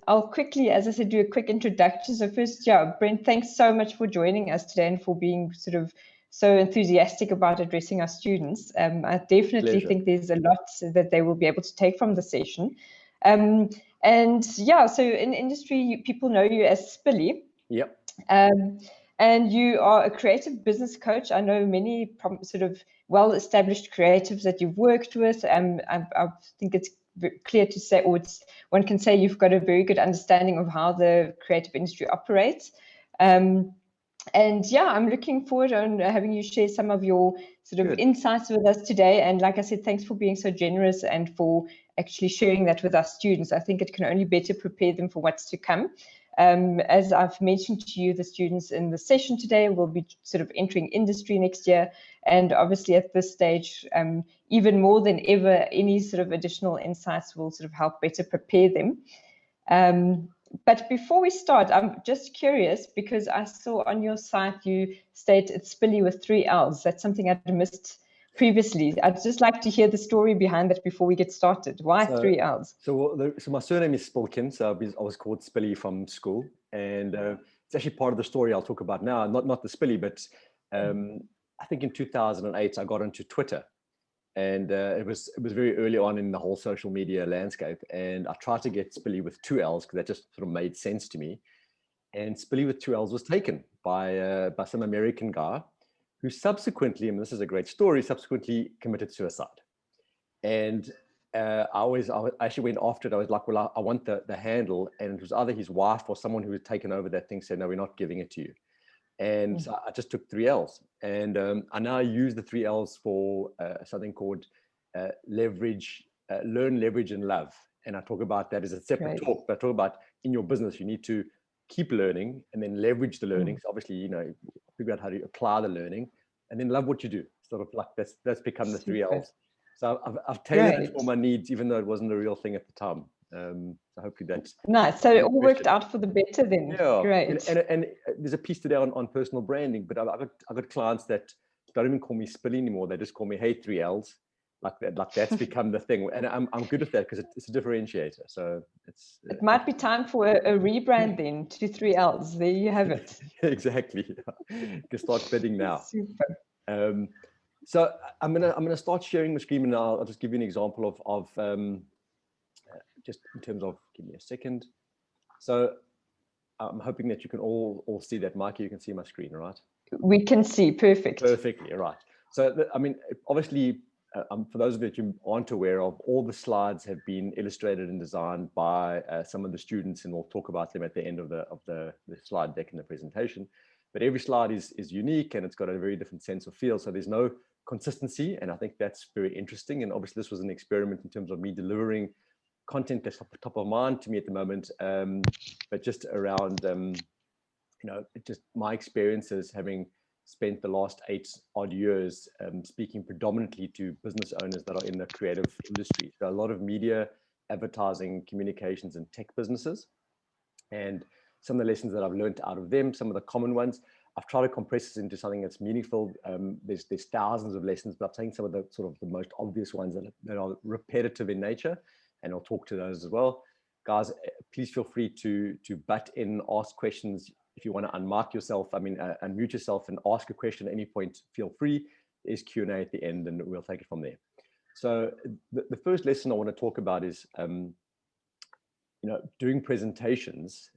I'll quickly, as I said, do a quick introduction. So first, yeah, Brent, thanks so much for joining us today and for being sort of so enthusiastic about addressing our students. I definitely think there's a lot that they will be able to take from the session. And yeah, so in industry, people know you as Spilly. Yep. And you are a creative business coach. I know many sort of well-established creatives that you've worked with. I think it's clear to say, or one can say you've got a very good understanding of how the creative industry operates. And yeah, I'm looking forward on having you share some of your sort of insights with us today. And like I said, thanks for being so generous and for actually sharing that with our students. I think it can only better prepare them for what's to come. As I've mentioned to you, the students in the session today will be sort of entering industry next year. And obviously at this stage, even more than ever, any sort of additional insights will sort of help better prepare them. But before we start, I'm just curious because I saw on your site you state it's Spilly with 3 L's. That's something I'd missed previously. I'd just like to hear the story behind that before we get started. Why 3 L's? So my surname is Spilkin, so I was called Spilly from school, and it's actually part of the story I'll talk about now. Not the Spilly, but I think in 2008 I got into Twitter. And it was very early on in the whole social media landscape. And I tried to get Spilly with 2 L's because that just sort of made sense to me. And Spilly with 2 L's was taken by some American guy who subsequently, and this is a great story, subsequently committed suicide. And I actually went after it. I was like, well, I want the handle. And it was either his wife or someone who had taken over that thing said, no, we're not giving it to you. And so I just took 3 L's, and I now use the 3 L's for something called learn, leverage, and love. And I talk about that as a separate talk, but I talk about in your business, you need to keep learning and then leverage the learning. So obviously, figure out how to apply the learning and then love what you do. Sort of like that's become the 3 L's. So I've tailored it for my needs, even though it wasn't a real thing at the time. So hopefully that's nice. So it all worked out for the better then. Yeah, great. And there's a piece today on personal branding, but I've got clients that don't even call me Spilly anymore. They just call me Hey 3 L's, like that. Like that's become the thing, and I'm good at that because it's a differentiator. So it might be time for a rebrand then to 3 L's. There you have it. Exactly. You can start bidding now. Super. So I'm gonna start sharing the screen, and I'll just give you an example of just in terms of, give me a second. So I'm hoping that you can all see that. Mikey, you can see my screen, right? We can see, perfect. Perfectly, right. So, I mean, obviously, for those of you who aren't aware of, all the slides have been illustrated and designed by some of the students, and we'll talk about them at the end of the slide deck in the presentation. But every slide is unique, and it's got a very different sense of feel. So there's no consistency, and I think that's very interesting. And obviously, this was an experiment in terms of me delivering content that's top of mind to me at the moment, but just around just my experiences having spent the last 8 odd years speaking predominantly to business owners that are in the creative industry. So a lot of media, advertising, communications, and tech businesses. And some of the lessons that I've learned out of them, some of the common ones, I've tried to compress this into something that's meaningful. There's thousands of lessons, but I'm taking some of the sort of the most obvious ones that are repetitive in nature, and I'll talk to those as well. Guys, please feel free to butt in, ask questions. If you want to unmic yourself, unmute yourself and ask a question at any point, feel free. There's Q&A at the end, and we'll take it from there. So the first lesson I want to talk about is, doing presentations,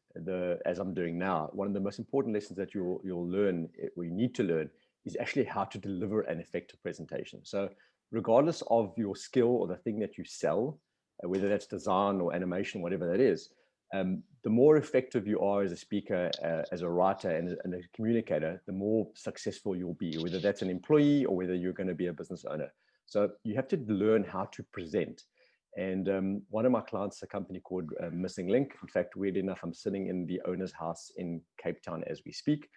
as I'm doing now, one of the most important lessons that you'll learn, or you need to learn, is actually how to deliver an effective presentation. So regardless of your skill or the thing that you sell, whether that's design or animation, whatever that is, the more effective you are as a speaker, as a writer, and a communicator, the more successful you'll be, whether that's an employee or whether you're going to be a business owner. So you have to learn how to present. And one of my clients is a company called Missing Link. In fact, weirdly enough, I'm sitting in the owner's house in Cape Town as we speak.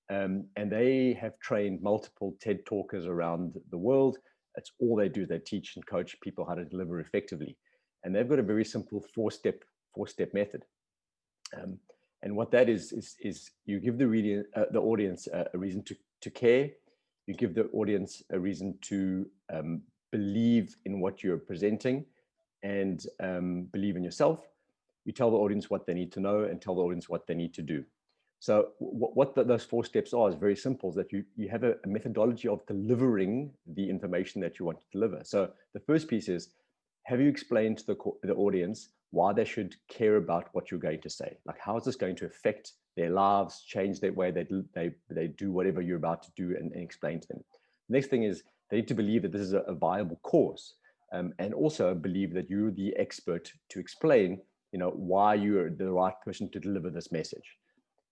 And they have trained multiple TED talkers around the world. That's all they do. They teach and coach people how to deliver effectively. And they've got a very simple four-step method. And what that is you give the audience a reason to care. You give the audience a reason to believe in what you're presenting and believe in yourself. you tell the audience what they need to know and tell the audience what they need to do. So what those 4 steps are is very simple, is that you have a methodology of delivering the information that you want to deliver. So the first piece is, have you explained to the audience why they should care about what you're going to say? Like, how is this going to affect their lives, change their way they do whatever you're about to do, and explain to them. Next thing is, they need to believe that this is a viable cause, and also believe that you're the expert to explain, why you're the right person to deliver this message.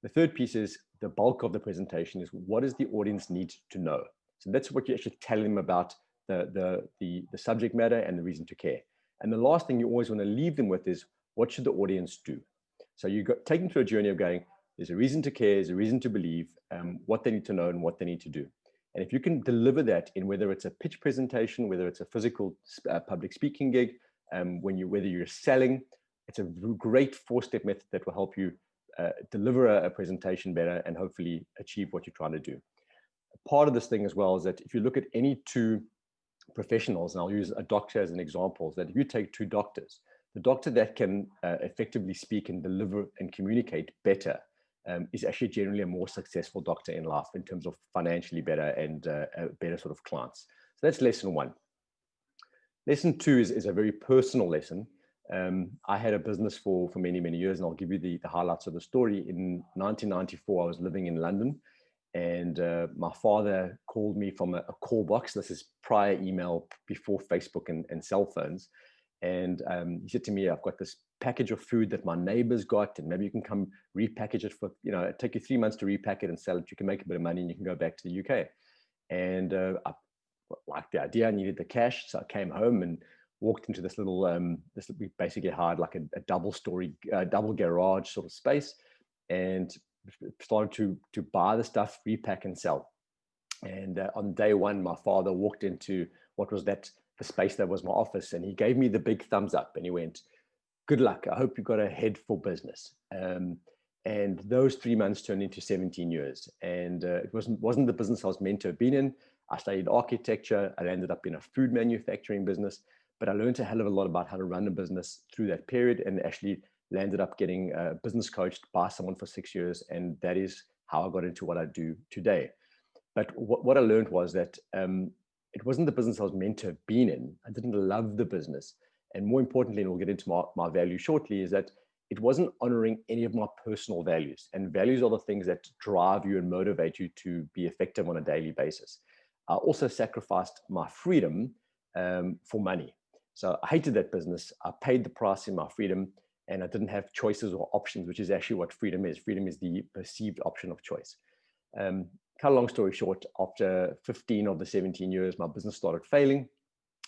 The third piece is, the bulk of the presentation is, what does the audience need to know? So that's what you actually tell them about the subject matter and the reason to care. And the last thing you always want to leave them with is, what should the audience do? So you take them through a journey of going, there's a reason to care, there's a reason to believe, what they need to know and what they need to do. And if you can deliver that in whether it's a pitch presentation, whether it's a physical public speaking gig, whether you're selling, it's a great 4-step method that will help you deliver a presentation better and hopefully achieve what you're trying to do. Part of this thing as well is that if you look at any 2 professionals, and I'll use a doctor as an example, is that if you take 2 doctors, the doctor that can effectively speak and deliver and communicate better is actually generally a more successful doctor in life in terms of financially better and better sort of clients. So that's lesson 1. Lesson 2 is a very personal lesson. I had a business for many, many years, and I'll give you the highlights of the story. In 1994, I was living in London, and my father called me from a call box. This is prior email, before Facebook and cell phones. And he said to me, I've got this package of food that my neighbors got, and maybe you can come repackage it for, it'd take you 3 months to repack it and sell it. You can make a bit of money and you can go back to the UK. And I liked the idea. I needed the cash. So I came home and walked into this little, we basically hired like a double garage sort of space, and started to buy the stuff, repack and sell. And on day 1, my father walked into what was the space that was my office, and he gave me the big thumbs up, and he went, "Good luck. I hope you've got a head for business." And those 3 months turned into 17 years. And it wasn't the business I was meant to have been in. I studied architecture. I ended up in a food manufacturing business, but I learned a hell of a lot about how to run a business through that period, and actually landed up getting business coached by someone for 6 years. And that is how I got into what I do today. But what I learned was that it wasn't the business I was meant to have been in. I didn't love the business. And more importantly, and we'll get into my value shortly, is that it wasn't honoring any of my personal values. And values are the things that drive you and motivate you to be effective on a daily basis. I also sacrificed my freedom for money. So I hated that business. I paid the price in my freedom, and I didn't have choices or options, which is actually what freedom is. Freedom is the perceived option of choice. Cut a long story short, after 15 of the 17 years, my business started failing,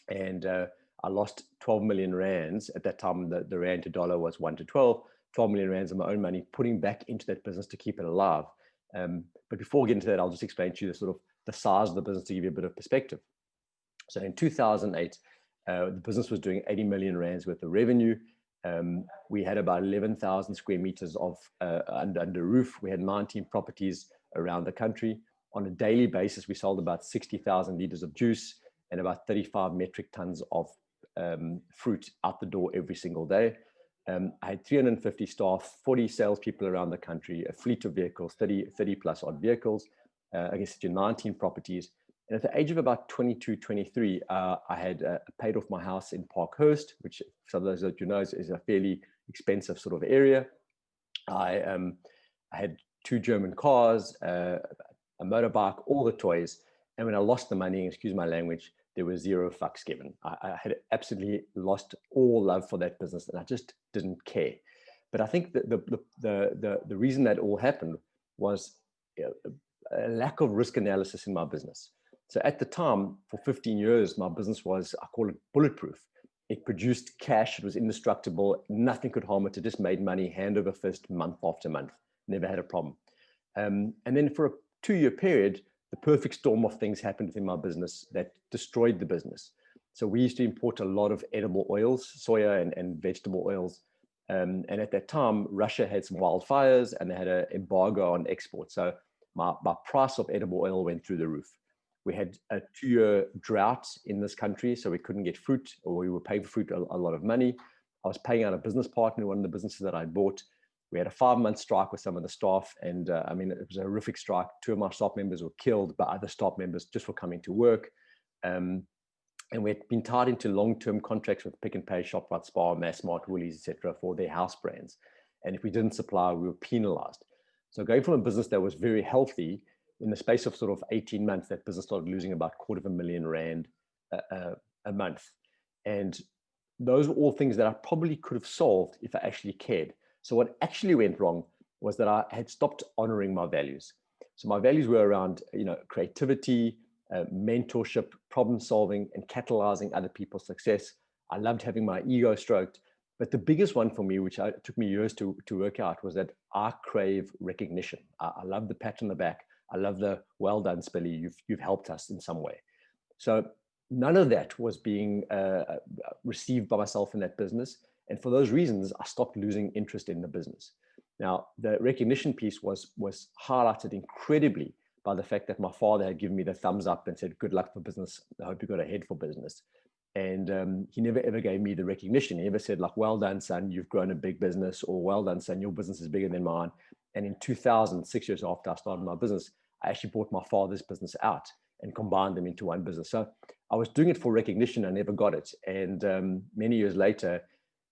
and I lost 12 million rands. At that time, the rand to dollar was 1 to 12 million rands of my own money, putting back into that business to keep it alive. But before we get into that, I'll just explain to you the size of the business to give you a bit of perspective. So in 2008, the business was doing 80 million rands worth of revenue. We had about 11,000 square meters of under roof. We had 19 properties around the country. On a daily basis, we sold about 60,000 liters of juice and about 35 metric tons of fruit out the door every single day. I had 350 staff, 40 salespeople around the country, a fleet of vehicles, 30 plus odd vehicles, I guess 19 properties. And at the age of about 22, 23, I had paid off my house in Parkhurst, which some of those that you know is a fairly expensive sort of area. I had 2 German cars, a motorbike, all the toys. And when I lost the money, excuse my language, there was 0 fucks given. I had absolutely lost all love for that business, and I just didn't care. But I think that the reason that all happened was a lack of risk analysis in my business. So at the time, for 15 years, my business was, I call it bulletproof. It produced cash. It was indestructible. Nothing could harm it. It just made money hand over fist, month after month. Never had a problem. And then for a 2-year period, the perfect storm of things happened within my business that destroyed the business. So we used to import a lot of edible oils, soya and vegetable oils. And at that time, Russia had some wildfires and they had an embargo on export. So my price of edible oil went through the roof. We had a 2-year drought in this country, so we couldn't get fruit, or we were paying for fruit a lot of money. I was paying out a business partner in one of the businesses that I bought. We had a 5-month strike with some of the staff. And I mean, it was a horrific strike. 2 of my staff members were killed by other staff members just for coming to work. And we'd been tied into long-term contracts with Pick n Pay, ShopRite, Spar, Massmart, Woolies, etc., for their house brands. And if we didn't supply, we were penalized. So going from a business that was very healthy, in the space of sort of 18 months, that business started losing about R250,000 a month. And those were all things that I probably could have solved if I actually cared. So what actually went wrong was that I had stopped honoring my values. So my values were around, creativity, mentorship, problem solving, and catalyzing other people's success. I loved having my ego stroked. But the biggest one for me, which took me years to work out, was that I crave recognition. I love the pat on the back. I love the well done, Spilly. You've helped us in some way. So none of that was being received by myself in that business. And for those reasons, I stopped losing interest in the business. Now, the recognition piece was highlighted incredibly by the fact that my father had given me the thumbs up and said, good luck for business. I hope you got ahead for business. And he never, ever gave me the recognition. He never said, like, well done, son, you've grown a big business, or well done, son, your business is bigger than mine. And in 2000, 6 years after I started my business, I actually bought my father's business out and combined them into one business. So I was doing it for recognition. I never got it. And many years later,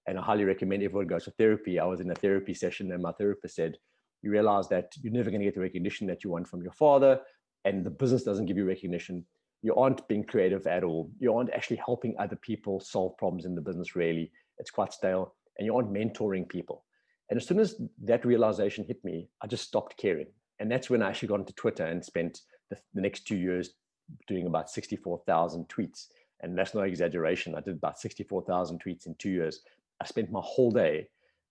and I highly recommend everyone goes to therapy. I was in a therapy session and my therapist said, you realize that you're never going to get the recognition that you want from your father, and the business doesn't give you recognition. You aren't being creative at all. You aren't actually helping other people solve problems in the business, really. It's quite stale, and you aren't mentoring people. And as soon as that realization hit me, I just stopped caring. And that's when I actually got into Twitter and spent the next 2 years doing about 64,000 tweets. And that's no exaggeration. I did about 64,000 tweets in 2 years. I spent my whole day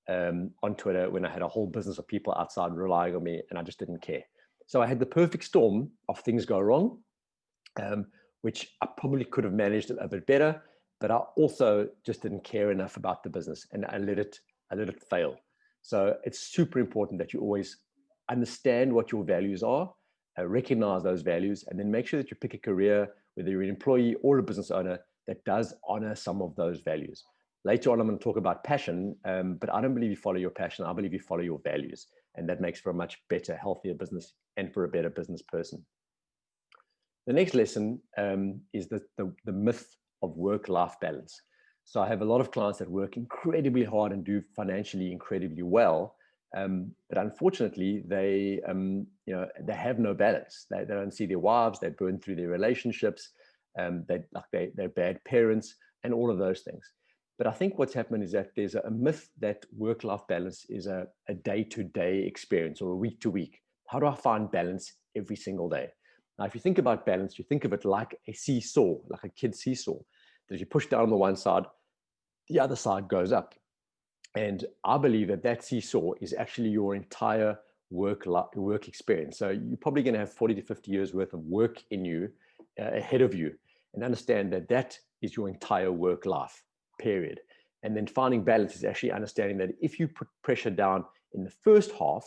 on Twitter when I had a whole business of people outside relying on me, and I just didn't care. So I had the perfect storm of things go wrong, which I probably could have managed a bit better, but I also just didn't care enough about the business, and I let it fail. So it's super important that you always understand what your values are, recognize those values, and then make sure that you pick a career, whether you're an employee or a business owner, that does honor some of those values. Later on, I'm going to talk about passion, but I don't believe you follow your passion. I believe you follow your values, and that makes for a much better, healthier business and for a better business person. The next lesson is the myth of work-life balance. So I have a lot of clients that work incredibly hard and do financially incredibly well, but unfortunately, they have no balance. They don't see their wives. They burn through their relationships. They're bad parents, and all of those things. But I think what's happened is that there's a myth that work-life balance is a day-to-day experience or a week-to-week. How do I find balance every single day? Now, if you think about balance, you think of it like a seesaw, like a kid's seesaw. That if you push down on the one side, the other side goes up. And I believe that seesaw is actually your entire work experience. So you're probably going to have 40 to 50 years worth of work in you, ahead of you, and understand that is your entire work life, period. And then finding balance is actually understanding that if you put pressure down in the first half,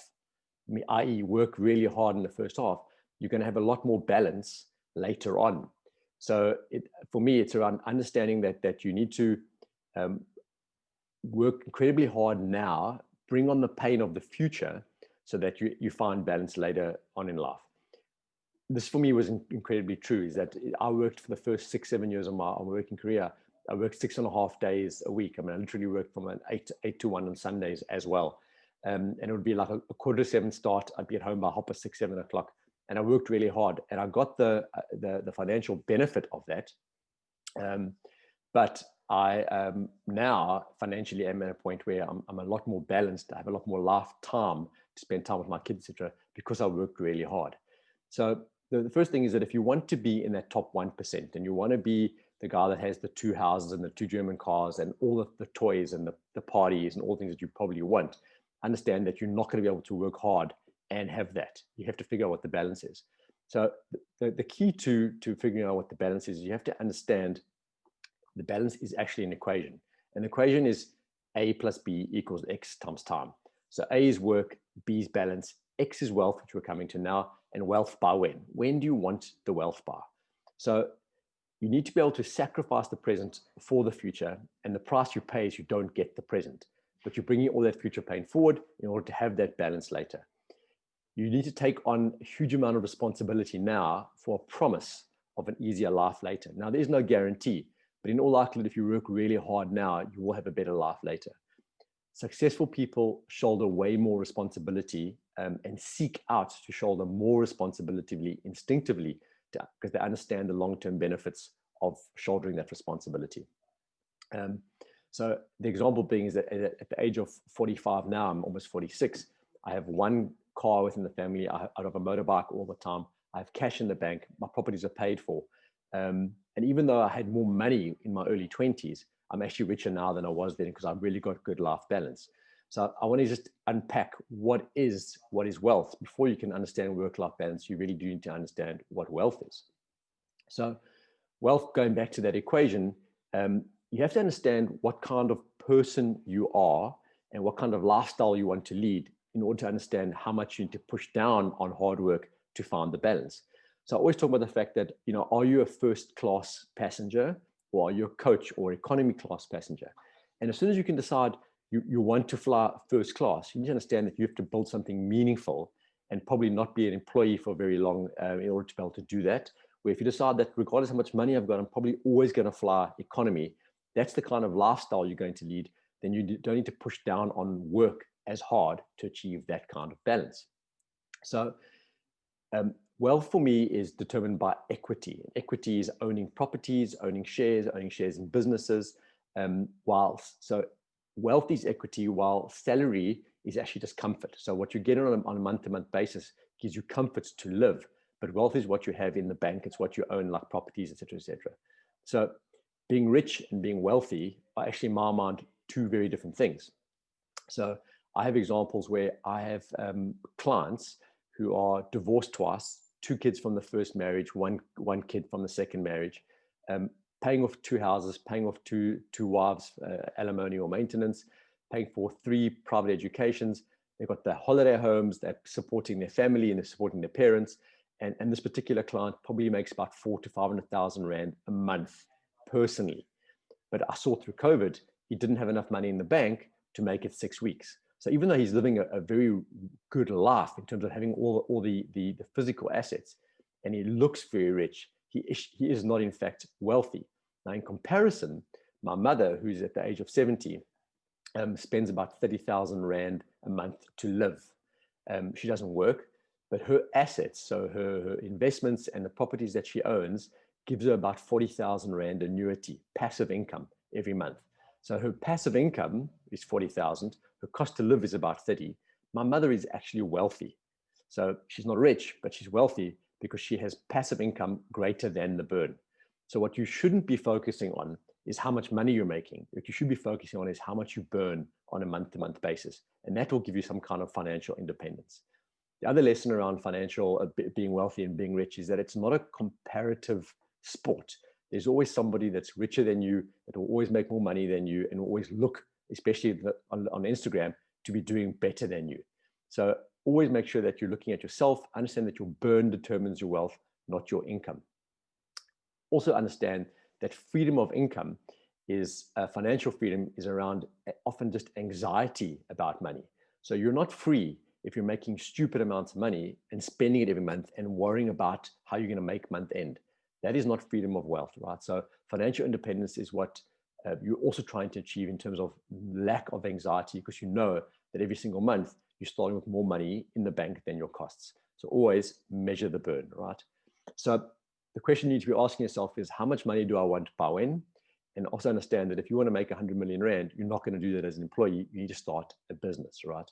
i.e. work really hard in the first half, you're going to have a lot more balance later on. So for me, it's around understanding that you need to work incredibly hard now, bring on the pain of the future so that you find balance later on in life. This for me was incredibly true, is that I worked for the first 6-7 years of my working career. I worked 6.5 days a week. I mean, I literally worked from an 8 to 1 on Sundays as well. And it would be like a 6:45 start. I'd be at home by 6-7 o'clock. And I worked really hard, and I got the financial benefit of that. But I now financially am at a point where I'm a lot more balanced. I have a lot more life time to spend time with my kids, etc., because I worked really hard. So the first thing is that if you want to be in that top 1%, and you want to be the guy that has the 2 houses and the 2 German cars and all the toys and the parties and all things that you probably want, understand that you're not going to be able to work hard and have that. You have to figure out what the balance is. So the key to figuring out what the balance is, you have to understand the balance is actually an equation. An equation is A plus B equals X times time. So A is work, B is balance, X is wealth, which we're coming to now, and wealth by when. When do you want the wealth by? So you need to be able to sacrifice the present for the future, and the price you pay is you don't get the present, but you're bringing all that future pain forward in order to have that balance later. You need to take on a huge amount of responsibility now for a promise of an easier life later. Now, there's no guarantee, but in all likelihood, if you work really hard now, you will have a better life later. Successful people shoulder way more responsibility and seek out to shoulder more responsibility instinctively, because they understand the long-term benefits of shouldering that responsibility. So the example being is that at the age of 45 now, I'm almost 46, I have one car within the family. I have a motorbike all the time. I have cash in the bank. My properties are paid for. And even though I had more money in my early 20s, I'm actually richer now than I was then because I've really got good life balance. So I want to just unpack what is wealth. Before you can understand work-life balance, you really do need to understand what wealth is. So wealth, going back to that equation, you have to understand what kind of person you are and what kind of lifestyle you want to lead in order to understand how much you need to push down on hard work to find the balance. So I always talk about the fact that, are you a first class passenger, or are you a coach or economy class passenger? And as soon as you can decide you want to fly first class, you need to understand that you have to build something meaningful and probably not be an employee for very long in order to be able to do that. Where if you decide that regardless of how much money I've got, I'm probably always going to fly economy, that's the kind of lifestyle you're going to lead, then you don't need to push down on work as hard to achieve that kind of balance. So wealth for me is determined by equity. Equity is owning properties, owning shares in businesses. So wealth is equity, while salary is actually just comfort. So what you get on a month-to-month basis gives you comfort to live, but wealth is what you have in the bank. It's what you own, like properties, etc., etc. So being rich and being wealthy are actually, in my mind, two very different things. So I have examples where I have clients who are divorced twice, 2 kids from the first marriage, one kid from the second marriage, paying off 2 houses, paying off two wives, alimony or maintenance, paying for 3 private educations. They've got their holiday homes, they're supporting their family and they're supporting their parents. And this particular client probably makes about 400,000 to 500,000 Rand a month personally. But I saw through COVID, he didn't have enough money in the bank to make it 6 weeks. So even though he's living a very good life in terms of having all the physical assets, and he looks very rich, he is not in fact wealthy. Now in comparison, my mother, who's at the age of 70, spends about 30,000 Rand a month to live. She doesn't work, but her assets, so her investments and the properties that she owns, gives her about 40,000 Rand annuity, passive income every month. So her passive income is 40,000. Her cost to live is about 30. My mother is actually wealthy. So she's not rich, but she's wealthy because she has passive income greater than the burn. So what you shouldn't be focusing on is how much money you're making. What you should be focusing on is how much you burn on a month-to-month basis. And that will give you some kind of financial independence. The other lesson around financial, being wealthy and being rich, is that it's not a comparative sport. There's always somebody that's richer than you, that will always make more money than you, and will always look, especially on Instagram, to be doing better than you. So always make sure that you're looking at yourself. Understand that your burn determines your wealth, not your income. Also understand that freedom of income is financial freedom is around often just anxiety about money. So you're not free if you're making stupid amounts of money and spending it every month and worrying about how you're going to make month end. That is not freedom of wealth, right? So financial independence is what you're also trying to achieve in terms of lack of anxiety, because you know that every single month you're starting with more money in the bank than your costs. So always measure the burn, right? So the question you need to be asking yourself is, how much money do I want by when? And also understand that if you want to make 100 million Rand, you're not going to do that as an employee. You need to start a business, right?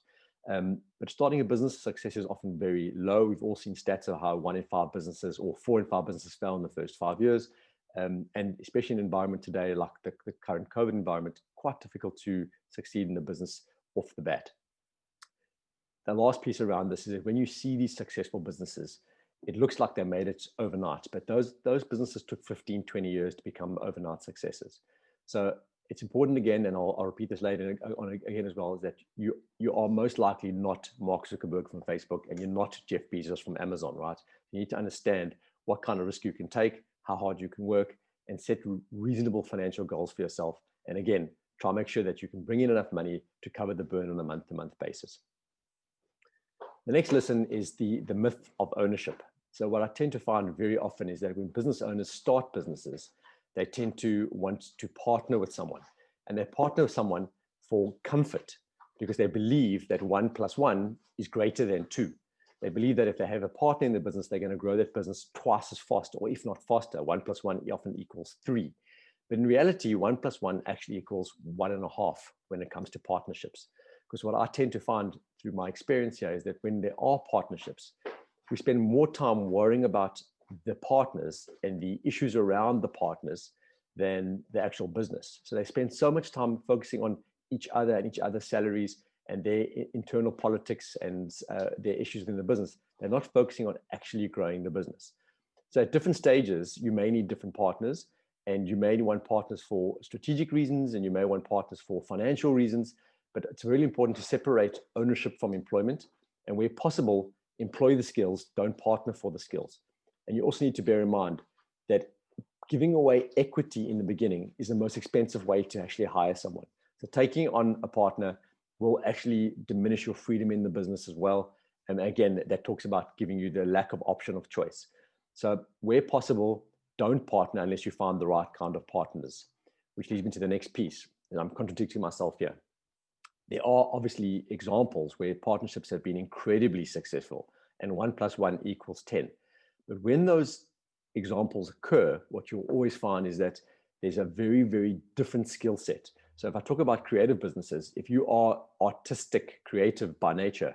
But starting a business, success is often very low. We've all seen stats of how 1 in 5 businesses or 4 in 5 businesses fail in the first 5 years. And especially in an environment today, like the current COVID environment, quite difficult to succeed in the business off the bat. The last piece around this is that when you see these successful businesses, it looks like they made it overnight, but those businesses took 15, 20 years to become overnight successes. So it's important, again, and I'll repeat this later on again as well, is that you are most likely not Mark Zuckerberg from Facebook, and you're not Jeff Bezos from Amazon, right? You need to understand what kind of risk you can take, how hard you can work, and set reasonable financial goals for yourself. And again, try and make sure that you can bring in enough money to cover the burn on a month-to-month basis. The next lesson is the myth of ownership. So what I tend to find very often is that when business owners start businesses, they tend to want to partner with someone, and they partner with someone for comfort because they believe that 1 + 1 is greater than 2. They believe that if they have a partner in the business, they're going to grow that business twice as fast, or if not faster. 1 + 1 often equals 3. But in reality, 1 + 1 actually equals 1.5 when it comes to partnerships. Because what I tend to find through my experience here is that when there are partnerships, we spend more time worrying about the partners and the issues around the partners than the actual business. So they spend so much time focusing on each other and each other's salaries and their internal politics and their issues within the business. They're not focusing on actually growing the business. So at different stages, you may need different partners, and you may want partners for strategic reasons, and you may want partners for financial reasons. But it's really important to separate ownership from employment, and where possible, employ the skills, don't partner for the skills. And you also need to bear in mind that giving away equity in the beginning is the most expensive way to actually hire someone. So taking on a partner will actually diminish your freedom in the business as well. And again, that talks about giving you the lack of option of choice. So where possible, don't partner unless you find the right kind of partners, which leads me to the next piece. And I'm contradicting myself here. There are obviously examples where partnerships have been incredibly successful and 1 + 1 = 10. But when those examples occur, what you'll always find is that there's a very, very different skill set. So if I talk about creative businesses, if you are artistic, creative by nature,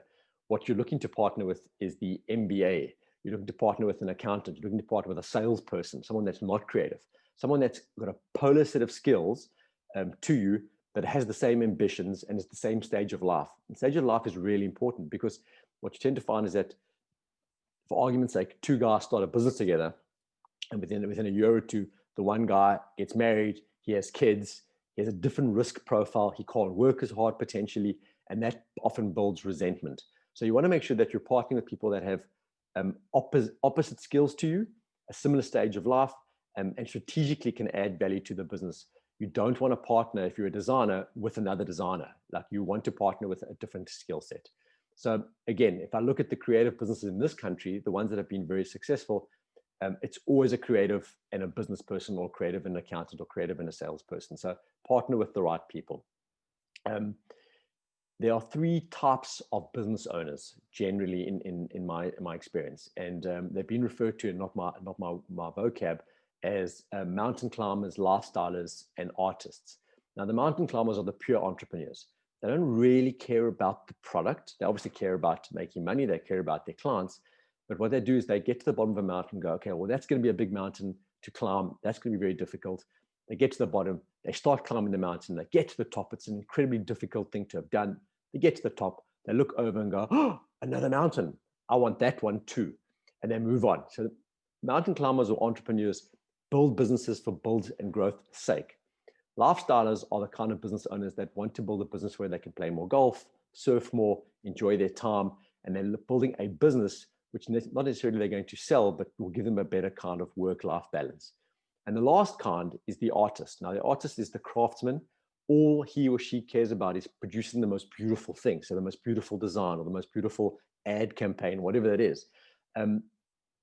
what you're looking to partner with is the MBA. You're looking to partner with an accountant. You're looking to partner with a salesperson, someone that's not creative, someone that's got a polar set of skills to you, that has the same ambitions and is the same stage of life. And stage of life is really important because what you tend to find is that, for argument's sake, 2 guys start a business together, and within a year or two, the one guy gets married, he has kids, he has a different risk profile, he can't work as hard potentially, and that often builds resentment. So you want to make sure that you're partnering with people that have opposite skills to you, a similar stage of life, and strategically can add value to the business. You don't want to partner, if you're a designer, with another designer. Like, you want to partner with a different skill set. So again, if I look at the creative businesses in this country, the ones that have been very successful, it's always a creative and a business person, or creative and an accountant, or creative and a salesperson. So partner with the right people. There are 3 types of business owners generally in my experience, and they've been referred to, not my vocab, as mountain climbers, lifestylers, and artists. Now, the mountain climbers are the pure entrepreneurs. They don't really care about the product. They obviously care about making money. They care about their clients. But what they do is they get to the bottom of a mountain and go, okay, well, that's going to be a big mountain to climb. That's going to be very difficult. They get to the bottom. They start climbing the mountain. They get to the top. It's an incredibly difficult thing to have done. They get to the top. They look over and go, oh, another mountain. I want that one too. And they move on. So mountain climbers or entrepreneurs build businesses for build and growth's sake. Lifestylers are the kind of business owners that want to build a business where they can play more golf, surf more, enjoy their time, and they're building a business which not necessarily they're going to sell, but will give them a better kind of work-life balance. And the last kind is the artist. Now, the artist is the craftsman. All he or she cares about is producing the most beautiful thing. So the most beautiful design, or the most beautiful ad campaign, whatever that is.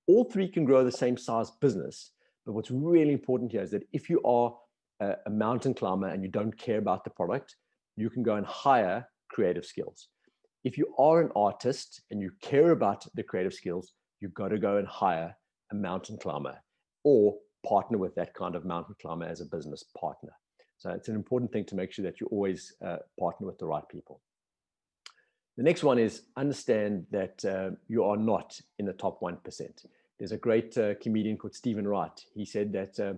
All 3 can grow the same size business. But what's really important here is that if you are a mountain climber and you don't care about the product, you can go and hire creative skills. If you are an artist and you care about the creative skills, you've got to go and hire a mountain climber, or partner with that kind of mountain climber as a business partner. So it's an important thing to make sure that you always partner with the right people. The next one is understand that you are not in the top 1%. There's a great comedian called Stephen Wright. He said that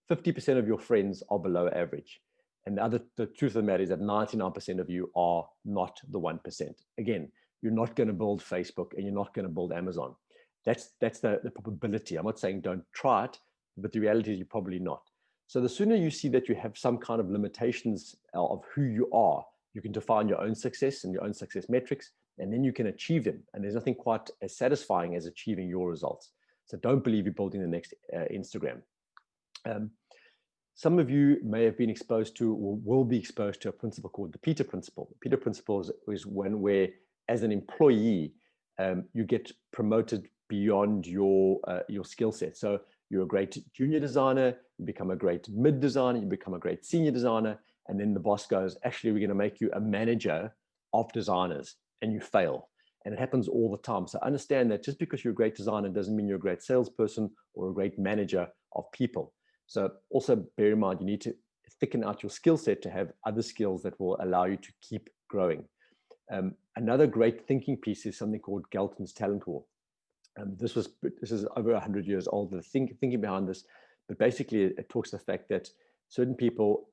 50% of your friends are below average. And the truth of the matter is that 99% of you are not the 1%. Again, you're not going to build Facebook, and you're not going to build Amazon. That's the probability. I'm not saying don't try it, but the reality is you're probably not. So the sooner you see that you have some kind of limitations of who you are, you can define your own success and your own success metrics, and then you can achieve them. And there's nothing quite as satisfying as achieving your results. So don't believe you're building the next Instagram. Some of you may have been exposed to or will be exposed to a principle called the Peter Principle. The Peter Principle is one where, as an employee, you get promoted beyond your skill set. So you're a great junior designer, you become a great mid designer, you become a great senior designer, and then the boss goes, actually, we're going to make you a manager of designers, and you fail. And it happens all the time. So understand that just because you're a great designer doesn't mean you're a great salesperson or a great manager of people. So also bear in mind, you need to thicken out your skill set to have other skills that will allow you to keep growing. Another great thinking piece is something called Galton's Talent Wall. This is over 100 years old, the thinking behind this, but basically it talks to the fact that certain people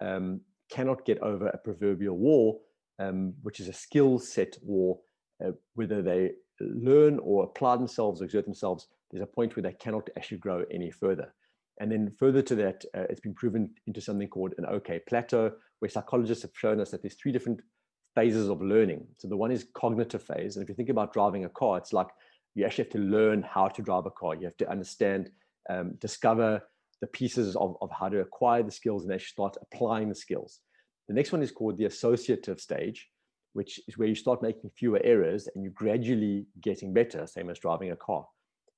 cannot get over a proverbial wall, which is a skill set wall, whether they learn or apply themselves or exert themselves, there's a point where they cannot actually grow any further. And then further to that, it's been proven into something called an OK plateau, where psychologists have shown us that there's 3 different phases of learning. So the one is cognitive phase. And if you think about driving a car, it's like you actually have to learn how to drive a car. You have to understand, discover the pieces of how to acquire the skills and actually start applying the skills. The next one is called the associative stage, which is where you start making fewer errors and you're gradually getting better, same as driving a car.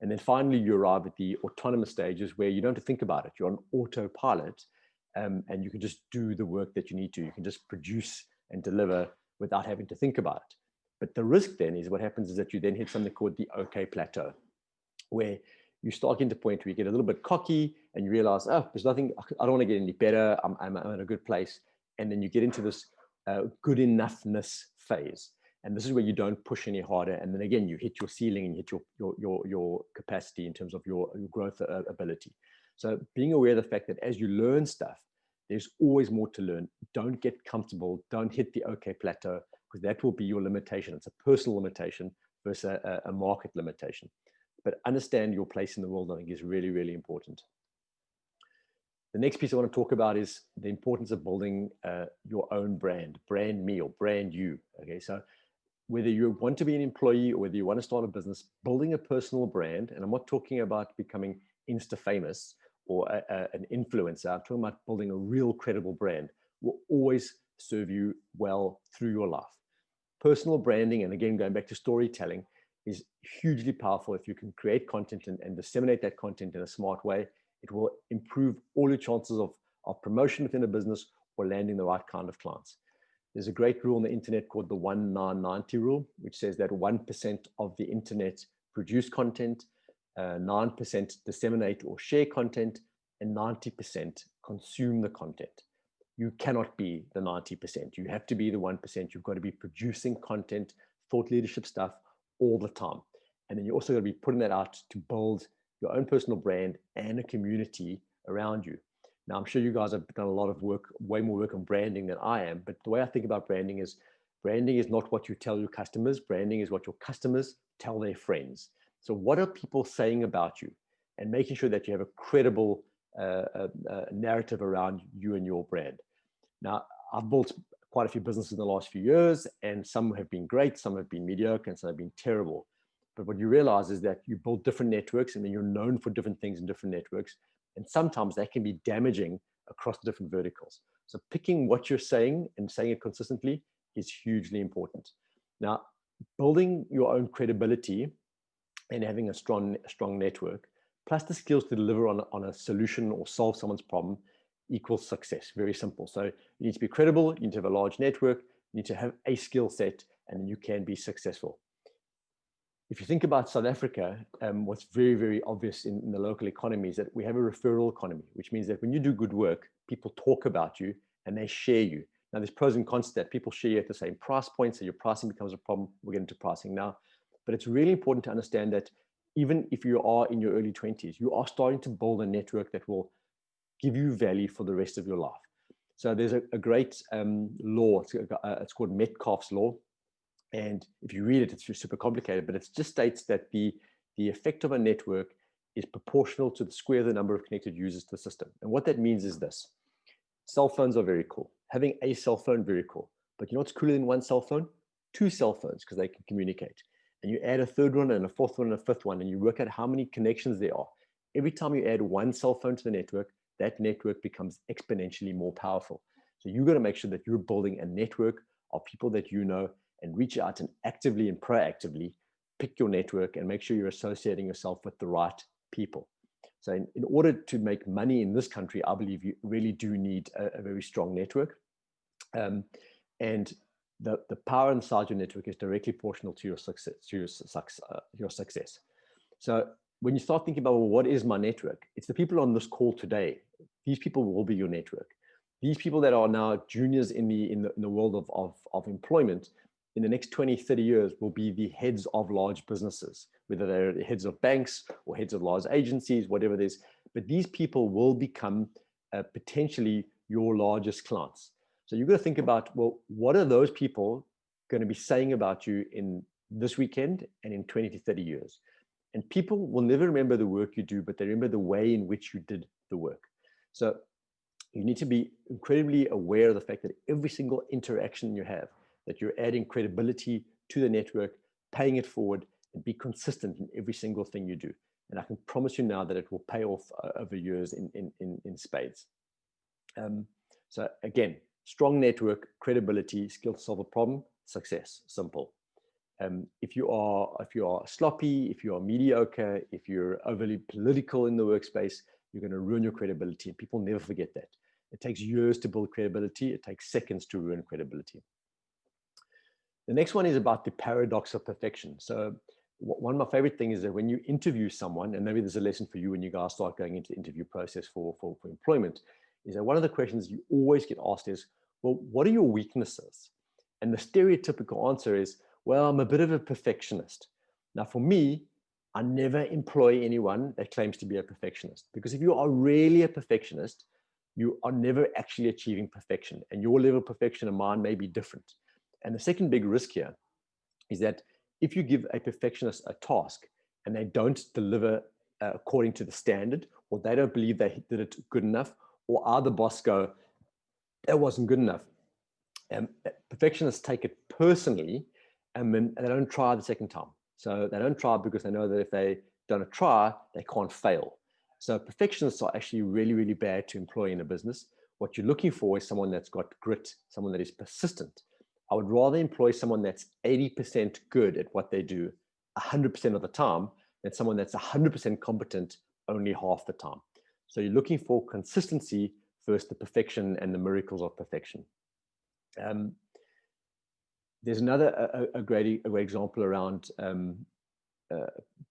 And then finally, you arrive at the autonomous stages where you don't have to think about it. You're on autopilot, and you can just do the work that you need to. You can just produce and deliver without having to think about it. But the risk then is what happens is that you then hit something called the OK plateau, where you start getting to a point where you get a little bit cocky and you realize, oh, there's nothing, I don't want to get any better. I'm in a good place. And then you get into this good enoughness phase. And this is where you don't push any harder. And then again, you hit your ceiling and you hit your capacity in terms of your growth ability. So being aware of the fact that as you learn stuff, there's always more to learn. Don't get comfortable. Don't hit the OK plateau, because that will be your limitation. It's a personal limitation versus a market limitation. But understand your place in the world, I think, is really, really important. The next piece I want to talk about is the importance of building your own brand me or brand you. Okay, so whether you want to be an employee or whether you want to start a business, building a personal brand, and I'm not talking about becoming Insta famous or an influencer, I'm talking about building a real credible brand, will always serve you well through your life. Personal branding, and again, going back to storytelling, is hugely powerful. If you can create content and disseminate that content in a smart way, it will improve all your chances of promotion within a business or landing the right kind of clients. There's a great rule on the internet called the 1-9-90 rule, which says that 1% of the internet produce content, 9% disseminate or share content, and 90% consume the content. You cannot be the 90%. You have to be the 1%. You've got to be producing content, thought leadership stuff all the time. And then you also got to be putting that out to build your own personal brand and a community around you. Now, I'm sure you guys have done a lot of work, way more work on branding than I am. But the way I think about branding is not what you tell your customers. Branding is what your customers tell their friends. So what are people saying about you? And making sure that you have a credible narrative around you and your brand. Now, I've built quite a few businesses in the last few years, and some have been great, some have been mediocre, and some have been terrible. But what you realize is that you build different networks, and then you're known for different things in different networks. And sometimes that can be damaging across different verticals. So picking what you're saying and saying it consistently is hugely important. Now, building your own credibility and having a strong network, plus the skills to deliver on a solution or solve someone's problem, equals success. Very simple. So you need to be credible, you need to have a large network, you need to have a skill set, and then you can be successful. If you think about South Africa, what's very, very obvious in the local economy is that we have a referral economy, which means that when you do good work, people talk about you and they share you. Now, there's pros and cons to that. People share you at the same price point, so your pricing becomes a problem. We'll get into pricing now. But it's really important to understand that even if you are in your early 20s, you are starting to build a network that will give you value for the rest of your life. So there's a great law. It's called Metcalfe's law. And if you read it, it's super complicated, but it just states that the effect of a network is proportional to the square of the number of connected users to the system. And what that means is this. Cell phones are very cool. Having a cell phone, very cool. But you know what's cooler than one cell phone? 2 cell phones, because they can communicate. And you add a third one and a fourth one and a fifth one, and you work out how many connections there are. Every time you add one cell phone to the network, that network becomes exponentially more powerful. So you've got to make sure that you're building a network of people that you know, and reach out and actively and proactively pick your network and make sure you're associating yourself with the right people. So in order to make money in this country, I believe you really do need a very strong network. And the power inside your network is directly proportional to your success. So when you start thinking about, well, what is my network? It's the people on this call today. These people will be your network. These people that are now juniors in the world of employment, in the next 20, 30 years will be the heads of large businesses, whether they're the heads of banks or heads of large agencies, whatever it is. But these people will become potentially your largest clients. So you've got to think about, well, what are those people going to be saying about you in this weekend and in 20 to 30 years? And people will never remember the work you do, but they remember the way in which you did the work. So you need to be incredibly aware of the fact that every single interaction you have, that you're adding credibility to the network, paying it forward, and be consistent in every single thing you do. And I can promise you now that it will pay off over years in spades. So again, strong network, credibility, skill to solve a problem, success, simple. If you are sloppy, if you are mediocre, if you're overly political in the workspace, you're going to ruin your credibility. And people never forget that. It takes years to build credibility. It takes seconds to ruin credibility. The next one is about the paradox of perfection. So one of my favorite things is that when you interview someone, and maybe there's a lesson for you when you guys start going into the interview process for employment, is that one of the questions you always get asked is, well, what are your weaknesses? And the stereotypical answer is, well, I'm a bit of a perfectionist. Now, for me, I never employ anyone that claims to be a perfectionist, because if you are really a perfectionist, you are never actually achieving perfection, and your level of perfection and mine may be different. And the second big risk here is that if you give a perfectionist a task and they don't deliver according to the standard, or they don't believe they did it good enough, or are the boss go, that wasn't good enough. Perfectionists take it personally, and they don't try the second time. So they don't try because they know that if they don't try, they can't fail. So perfectionists are actually really, really bad to employ in a business. What you're looking for is someone that's got grit, someone that is persistent. I would rather employ someone that's 80% good at what they do 100% of the time than someone that's 100% competent only half the time. So you're looking for consistency versus the perfection and the miracles of perfection. There's another a great example around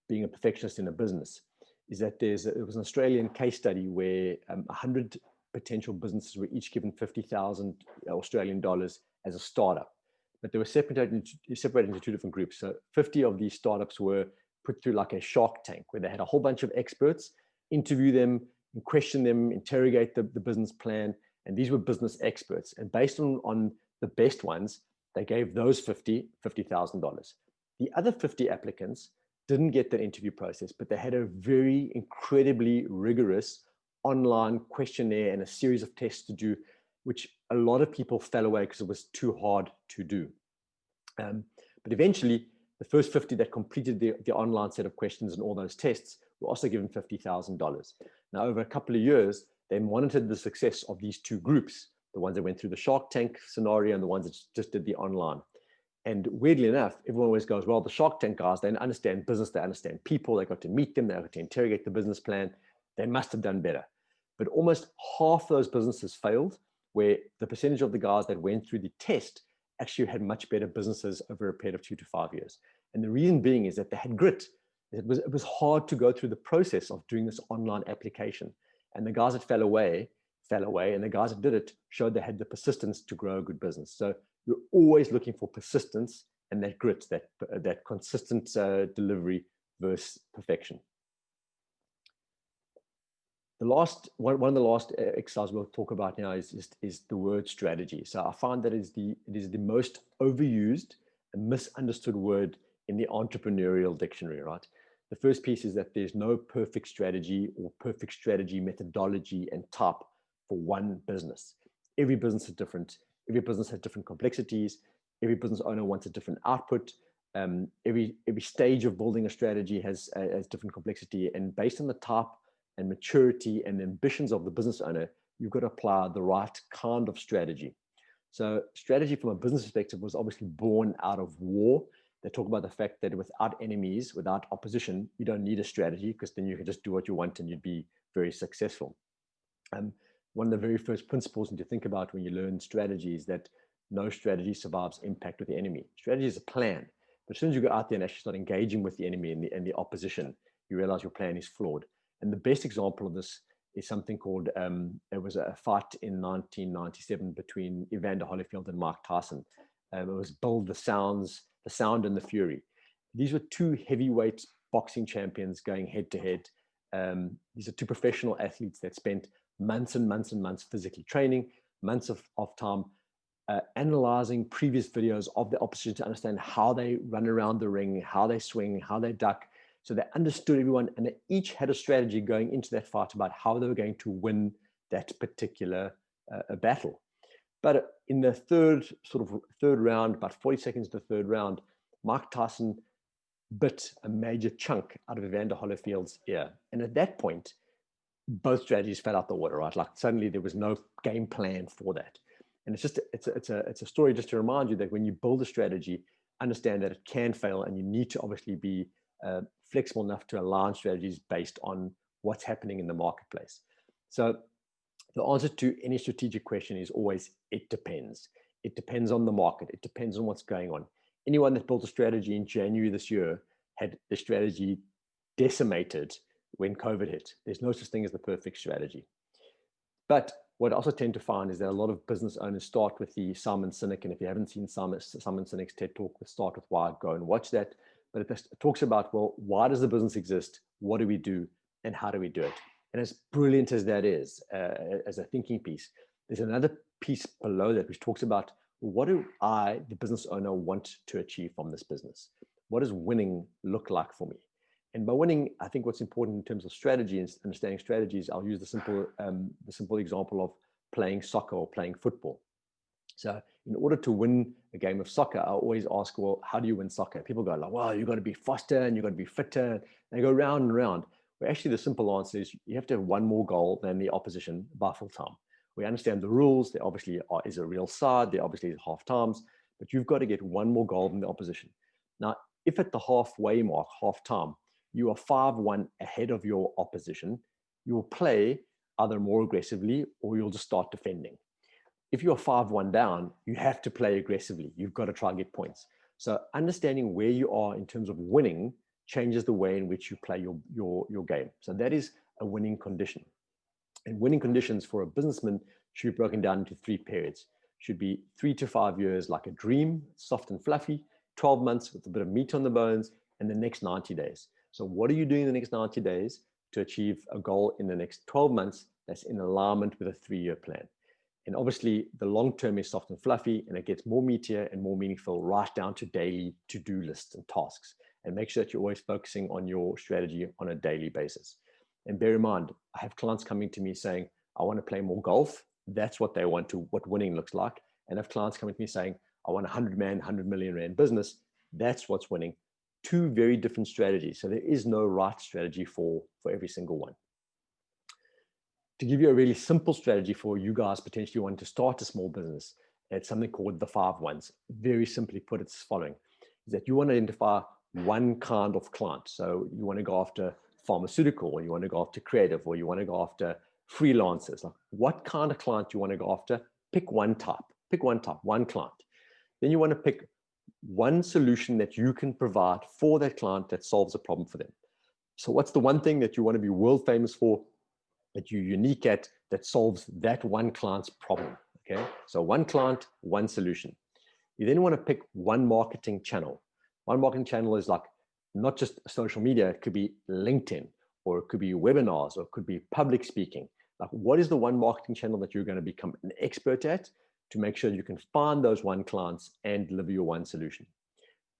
being a perfectionist in a business, is that there was an Australian case study where 100 potential businesses were each given 50,000 Australian dollars as a startup, but they were separated into two different groups. So 50 of these startups were put through like a Shark Tank, where they had a whole bunch of experts interview them and question them, interrogate the business plan. And these were business experts. And based on the best ones, they gave those $50,000. The other 50 applicants didn't get that interview process, but they had a very incredibly rigorous online questionnaire and a series of tests to do, which a lot of people fell away because it was too hard to do. But eventually, the first 50 that completed the online set of questions and all those tests were also given $50,000. Now, over a couple of years, they monitored the success of these two groups, the ones that went through the Shark Tank scenario and the ones that just did the online. And weirdly enough, everyone always goes, well, the Shark Tank guys, they understand business, they understand people, they got to meet them, they got to interrogate the business plan, they must have done better. But almost half those businesses failed, where the percentage of the guys that went through the test actually had much better businesses over a period of 2 to 5 years. And the reason being is that they had grit. It was hard to go through the process of doing this online application. And the guys that fell away, and the guys that did it showed they had the persistence to grow a good business. So you're always looking for persistence and that grit, that consistent delivery versus perfection. One of the last exercises we'll talk about now is the word strategy. So I find that it is the most overused and misunderstood word in the entrepreneurial dictionary, right? The first piece is that there's no perfect strategy or perfect strategy methodology and type for one business. Every business is different. Every business has different complexities. Every business owner wants a different output. Every stage of building a strategy has different complexity. And based on the type and maturity and ambitions of the business owner, you've got to apply the right kind of strategy. So strategy from a business perspective was obviously born out of war. They talk about the fact that without enemies, without opposition, you don't need a strategy, because then you can just do what you want and you'd be very successful. One of the very first principles to think about when you learn strategy is that no strategy survives impact with the enemy. Strategy is a plan, but as soon as you go out there and actually start engaging with the enemy and the opposition, you realize your plan is flawed. And the best example of this is something called, it was a fight in 1997 between Evander Holyfield and Mike Tyson. It was Build the Sound and the Fury. These were two heavyweight boxing champions going head to head. These are two professional athletes that spent months and months and months physically training, months of time analyzing previous videos of the opposition to understand how they run around the ring, how they swing, how they duck. So they understood everyone, and they each had a strategy going into that fight about how they were going to win that particular battle. But in the third round, about 40 seconds to the third round, Mike Tyson bit a major chunk out of Evander Holyfield's ear. And at that point, both strategies fell out the water, right? Like suddenly there was no game plan for that. And it's a story just to remind you that when you build a strategy, understand that it can fail, and you need to obviously be flexible enough to align strategies based on what's happening in the marketplace. So the answer to any strategic question is always, it depends. It depends on the market. It depends on what's going on. Anyone that built a strategy in January this year had the strategy decimated when COVID hit. There's no such thing as the perfect strategy. But what I also tend to find is that a lot of business owners start with the Simon Sinek. And if you haven't seen Simon Sinek's TED Talk, Start With Why, go and watch that. But it talks about, well, why does the business exist? What do we do? And how do we do it? And as brilliant as that is, as a thinking piece, there's another piece below that which talks about, well, what do I, the business owner, want to achieve from this business? What does winning look like for me? And by winning, I think what's important in terms of strategy and understanding strategies, I'll use the simple example of playing soccer or playing football. So in order to win a game of soccer, I always ask, well, how do you win soccer? People go like, well, you've got to be faster and you've got to be fitter. And they go round and round. Well, actually, the simple answer is you have to have one more goal than the opposition by full time. We understand the rules. There obviously is a real side. There obviously is half times, but you've got to get one more goal than the opposition. Now, if at the halfway mark, half time, you are 5-1 ahead of your opposition, you will play either more aggressively or you'll just start defending. If you're 5-1 down, you have to play aggressively. You've got to try and get points. So understanding where you are in terms of winning changes the way in which you play your game. So that is a winning condition. And winning conditions for a businessman should be broken down into 3 periods. Should be 3 to 5 years like a dream, soft and fluffy, 12 months with a bit of meat on the bones, and the next 90 days. So what are you doing in the next 90 days to achieve a goal in the next 12 months that's in alignment with a 3-year plan? And obviously the long term is soft and fluffy, and it gets more meatier and more meaningful right down to daily to-do lists and tasks. And make sure that you're always focusing on your strategy on a daily basis. And bear in mind, I have clients coming to me saying, I want to play more golf. That's what they want to, what winning looks like. And I have clients coming to me saying, I want a 100 million rand business. That's what's winning. 2 very different strategies. So there is no right strategy for every single one. To give you a really simple strategy for you guys potentially wanting to start a small business, it's something called the 5 ones. Very simply put, it's following, is that you want to identify one kind of client. So you want to go after pharmaceutical, or you want to go after creative, or you want to go after freelancers. Like, what kind of client do you want to go after? Pick one type, one client. Then you want to pick one solution that you can provide for that client that solves a problem for them. So what's the one thing that you want to be world famous for, that you're unique at, that solves that one client's problem? Okay, so one client, one solution. You then want to pick one marketing channel. One marketing channel is like not just social media. It could be LinkedIn, or it could be webinars, or it could be public speaking. Like, what is the one marketing channel that you're going to become an expert at to make sure you can find those one clients and deliver your one solution?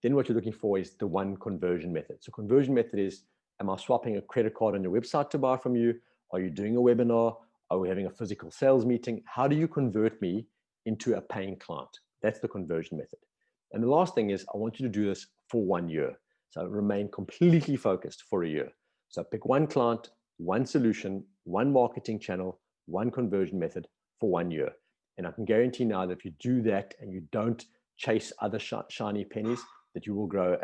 Then what you're looking for is the one conversion method. So conversion method is, am I swapping a credit card on your website to buy from you? Are you doing a webinar? Are we having a physical sales meeting? How do you convert me into a paying client? That's the conversion method. And the last thing is, I want you to do this for 1 year. So remain completely focused for a year. So pick one client, one solution, one marketing channel, one conversion method for 1 year. And I can guarantee now that if you do that and you don't chase other shiny pennies, that you will grow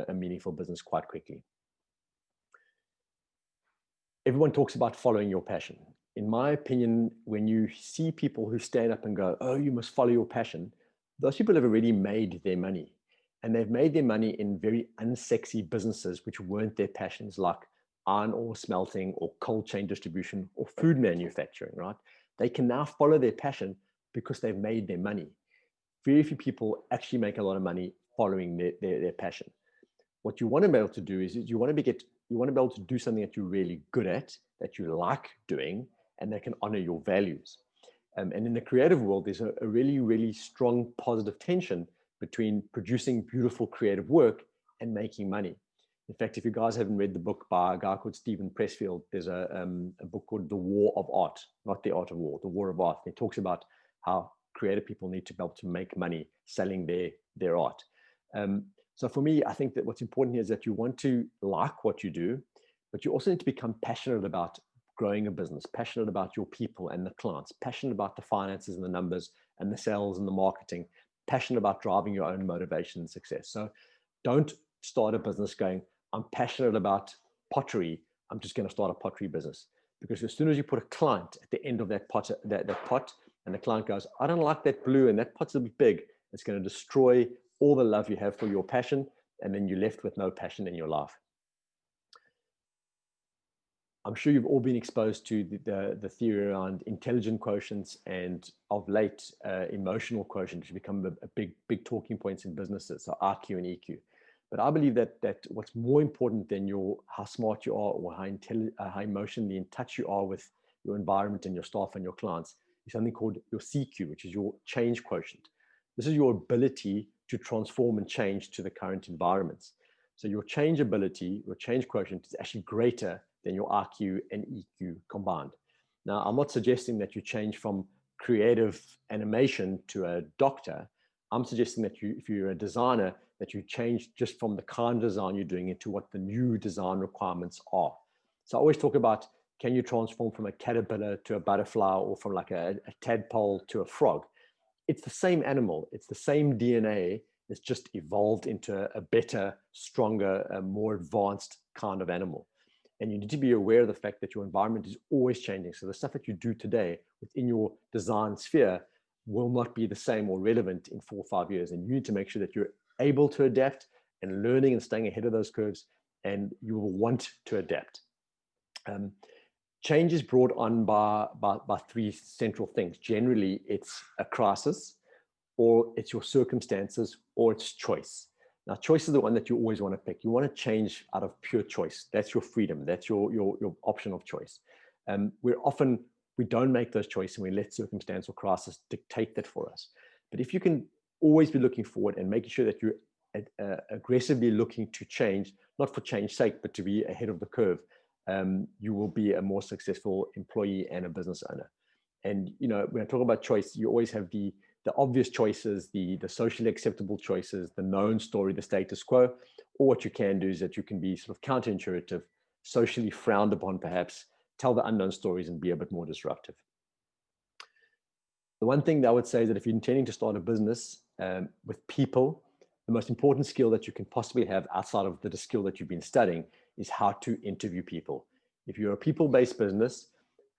a meaningful business quite quickly. Everyone talks about following your passion. In my opinion, when you see people who stand up and go, oh, you must follow your passion, those people have already made their money. And they've made their money in very unsexy businesses, which weren't their passions, like iron ore smelting or cold chain distribution or food manufacturing, right? They can now follow their passion because they've made their money. Very few people actually make a lot of money following their passion. What you want to be able to do is you want to be able to do something that you're really good at, that you like doing, and that can honor your values. And in the creative world, there's a really, really strong positive tension between producing beautiful creative work and making money. In fact, if you guys haven't read the book by a guy called Stephen Pressfield, there's a book called The War of Art, not The Art of War, The War of Art. And it talks about how creative people need to be able to make money selling their art. So for me, I think that what's important here is that you want to like what you do, but you also need to become passionate about growing a business, passionate about your people and the clients, passionate about the finances and the numbers and the sales and the marketing, passionate about driving your own motivation and success. So don't start a business going, I'm passionate about pottery, I'm just going to start a pottery business. Because as soon as you put a client at the end of that pot, and the client goes, I don't like that blue and that pot's a bit big, it's going to destroy all the love you have for your passion, and then you're left with no passion in your life. I'm sure you've all been exposed to the theory around intelligent quotients, and of late, emotional quotient, which has become a big talking points in businesses, so IQ and EQ. But I believe that what's more important than how smart you are or how emotionally in touch you are with your environment and your staff and your clients is something called your CQ, which is your change quotient. This is your ability to transform and change to the current environments. So your change ability, your change quotient is actually greater than your IQ and EQ combined. Now, I'm not suggesting that you change from creative animation to a doctor. I'm suggesting that if you're a designer, that you change just from the kind of design you're doing into what the new design requirements are. So I always talk about, can you transform from a caterpillar to a butterfly, or from like a tadpole to a frog? It's the same animal, it's the same DNA, it's just evolved into a better, stronger, more advanced kind of animal. And you need to be aware of the fact that your environment is always changing. So the stuff that you do today within your design sphere will not be the same or relevant in 4 or 5 years. And you need to make sure that you're able to adapt and learning and staying ahead of those curves, and you will want to adapt. Change is brought on by 3 central things. Generally, it's a crisis, or it's your circumstances, or it's choice. Now, choice is the one that you always want to pick. You want to change out of pure choice. That's your freedom. That's your option of choice. We don't make those choices, and we let circumstance or crisis dictate that for us. But if you can always be looking forward and making sure that you're aggressively looking to change, not for change's sake, but to be ahead of the curve, you will be a more successful employee and a business owner. And when I talk about choice, you always have the obvious choices, the socially acceptable choices, the known story, the status quo. Or what you can do is that you can be sort of counterintuitive, socially frowned upon perhaps, tell the unknown stories and be a bit more disruptive. The one thing that I would say is that if you're intending to start a business with people, the most important skill that you can possibly have outside of the skill that you've been studying is how to interview people. If you're a people-based business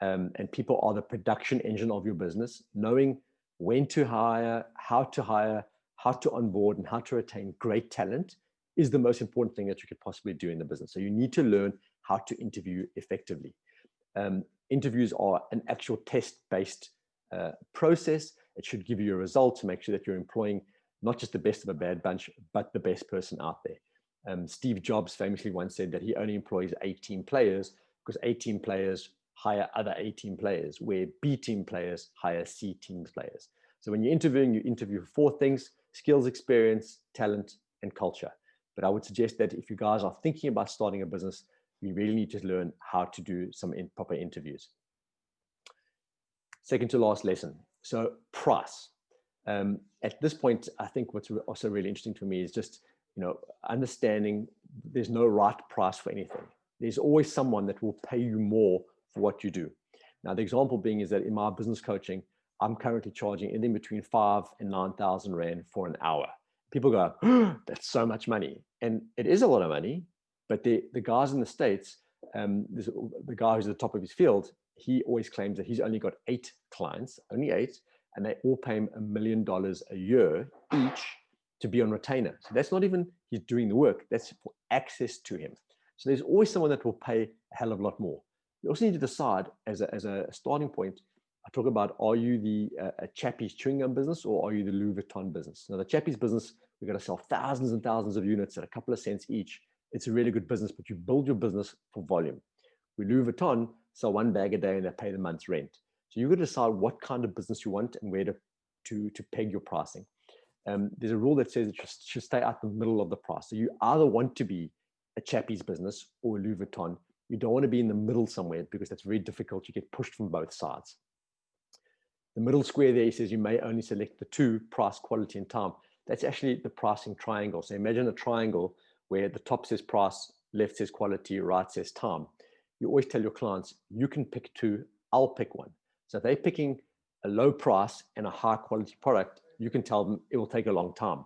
and people are the production engine of your business, knowing when to hire, how to onboard, and how to retain great talent is the most important thing that you could possibly do in the business. So you need to learn how to interview effectively. Interviews are an actual test-based process. It should give you a result to make sure that you're employing not just the best of a bad bunch, but the best person out there. Steve Jobs famously once said that he only employs 18 players because 18 players hire other 18 players, where B team players hire C team players. So when you're interviewing, you interview for 4 things: skills, experience, talent, and culture. But I would suggest that if you guys are thinking about starting a business, you really need to learn how to do some proper interviews. Second to last lesson. So price. At this point, I think what's also really interesting for me is just, understanding there's no right price for anything. There's always someone that will pay you more for what you do. Now, the example being is that in my business coaching, I'm currently charging anything between 5,000 and 9,000 Rand for an hour. People go, oh, that's so much money. And it is a lot of money, but the guys in the States, the guy who's at the top of his field, he always claims that he's only got 8 clients, only 8, and they all pay him $1 million a year each to be on retainer. So that's not even he's doing the work, that's for access to him. So there's always someone that will pay a hell of a lot more. You also need to decide as a starting point. I talk about, are you the a Chappie's chewing gum business, or are you the Louis Vuitton business? Now, the Chappie's business, we've got to sell thousands and thousands of units at a couple of cents each. It's a really good business, but you build your business for volume. We Louis Vuitton sell 1 bag a day and they pay the month's rent. So you've got to decide what kind of business you want and where to peg your pricing. There's a rule that says it should stay out the middle of the price. So you either want to be a Chappie's business or a Louis Vuitton. You don't want to be in the middle somewhere, because that's very difficult. You get pushed from both sides. The middle square there says you may only select the 2, price, quality, and time. That's actually the pricing triangle. So imagine a triangle where the top says price, left says quality, right says time. You always tell your clients, you can pick 2, I'll pick 1. So if they're picking a low price and a high quality product, you can tell them it will take a long time.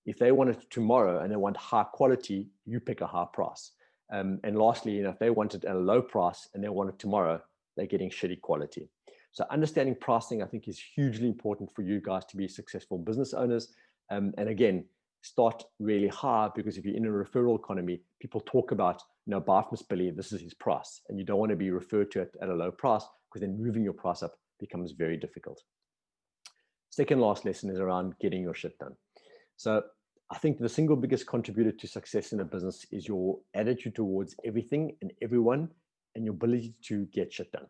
If they want it tomorrow and they want high quality, you pick a high price. And lastly, if they want it at a low price and they want it tomorrow, they're getting shitty quality. So understanding pricing, I think, is hugely important for you guys to be successful business owners. And again, start really high, because if you're in a referral economy, people talk about, buy from Billy, this is his price. And you don't want to be referred to it at a low price, because then moving your price up becomes very difficult. Second last lesson is around getting your shit done. So I think the single biggest contributor to success in a business is your attitude towards everything and everyone, and your ability to get shit done.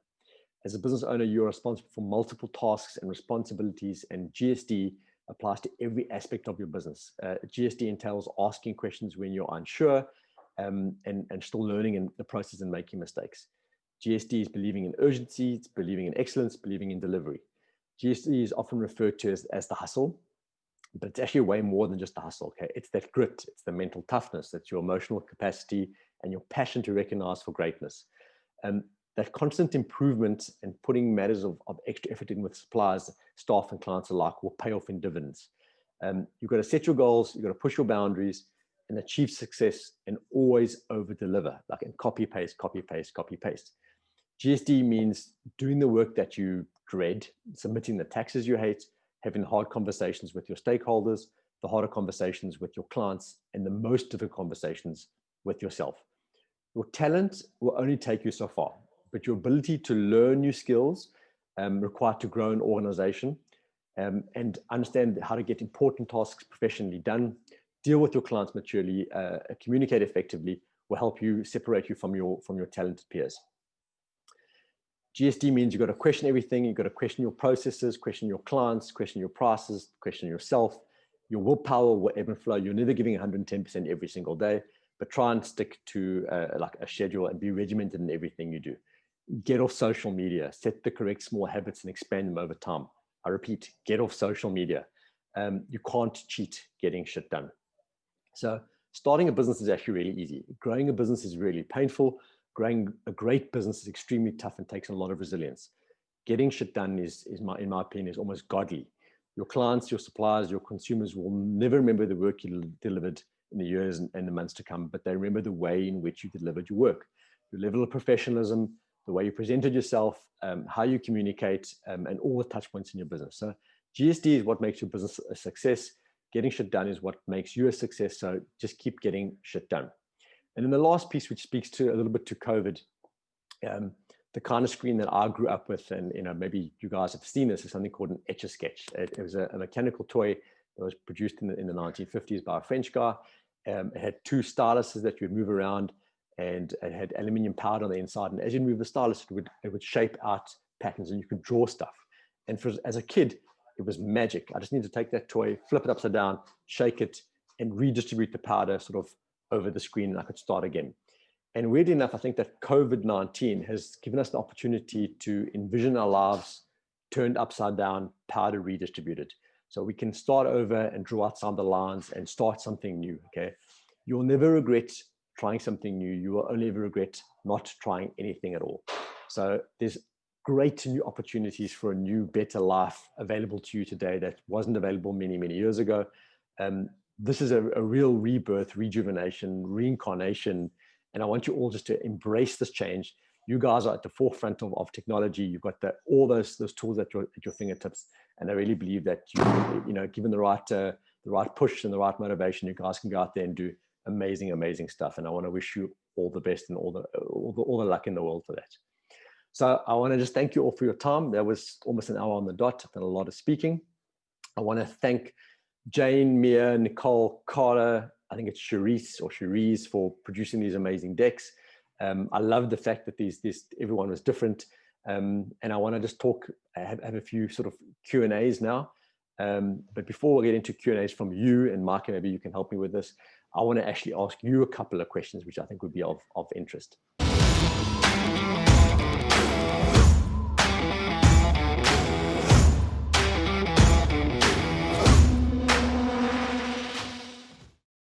As a business owner, you're responsible for multiple tasks and responsibilities, and GSD applies to every aspect of your business. GSD entails asking questions when you're unsure, and still learning in the process and making mistakes. GSD is believing in urgency, it's believing in excellence, believing in delivery. GSD is often referred to as the hustle, but it's actually way more than just the hustle. Okay, it's that grit, it's the mental toughness, it's your emotional capacity and your passion to recognize for greatness. That constant improvement and putting matters of extra effort in with suppliers, staff, and clients alike will pay off in dividends. You've got to set your goals, you've got to push your boundaries and achieve success, and always over deliver, like in copy paste, copy paste, copy paste. GSD means doing the work that you dread, submitting the taxes you hate, having hard conversations with your stakeholders, the harder conversations with your clients, and the most difficult conversations with yourself. Your talent will only take you so far, but your ability to learn new skills required to grow an organization, and understand how to get important tasks professionally done, deal with your clients maturely, communicate effectively, will help you separate you from your talented peers. GSD means you've got to question everything. You've got to question your processes, question your clients, question your prices, question yourself. Your willpower will ebb and flow. You're never giving 110% every single day, but try and stick to like a schedule and be regimented in everything you do. Get off social media, set the correct small habits and expand them over time. I repeat, get off social media. You can't cheat getting shit done. So starting a business is actually really easy. Growing a business is really painful. Growing a great business is extremely tough and takes a lot of resilience. Getting shit done in my opinion, is almost godly. Your clients, your suppliers, your consumers will never remember the work you delivered in the years and the months to come, but they remember the way in which you delivered your work, your level of professionalism, the way you presented yourself, how you communicate, and all the touch points in your business. So GSD is what makes your business a success. Getting shit done is what makes you a success. So just keep getting shit done. And then the last piece, which speaks to a little bit to COVID, the kind of screen that I grew up with, and maybe you guys have seen this, is something called an Etch A Sketch. It was a mechanical toy that was produced in the 1950s by a French guy. It had 2 styluses that you would move around, and it had aluminium powder on the inside. And as you move the stylus, it would shape out patterns, and you could draw stuff. And as a kid, it was magic. I just needed to take that toy, flip it upside down, shake it, and redistribute the powder sort of over the screen, and I could start again. And weirdly enough, I think that COVID-19 has given us the opportunity to envision our lives turned upside down, powder redistributed. So we can start over and draw out some of the lines and start something new, okay? You'll never regret trying something new, you will only ever regret not trying anything at all. So there's great new opportunities for a new, better life available to you today that wasn't available many, many years ago. This is a real rebirth, rejuvenation, reincarnation. And I want you all just to embrace this change. You guys are at the forefront of technology. You've got all those tools at your fingertips. And I really believe that given the right push and the right motivation, you guys can go out there and do amazing, amazing stuff. And I want to wish you all the best and all the luck in the world for that. So I want to just thank you all for your time. That was almost an hour on the dot. I've done a lot of speaking. I want to thank Jane, Mia, Nicole, Carla, I think it's Cherise for producing these amazing decks. I love the fact that everyone was different. And I want to just have a few sort of Q&As now. But before we get into Q&As from you, and Mark, maybe you can help me with this, I want to actually ask you a couple of questions, which I think would be of interest.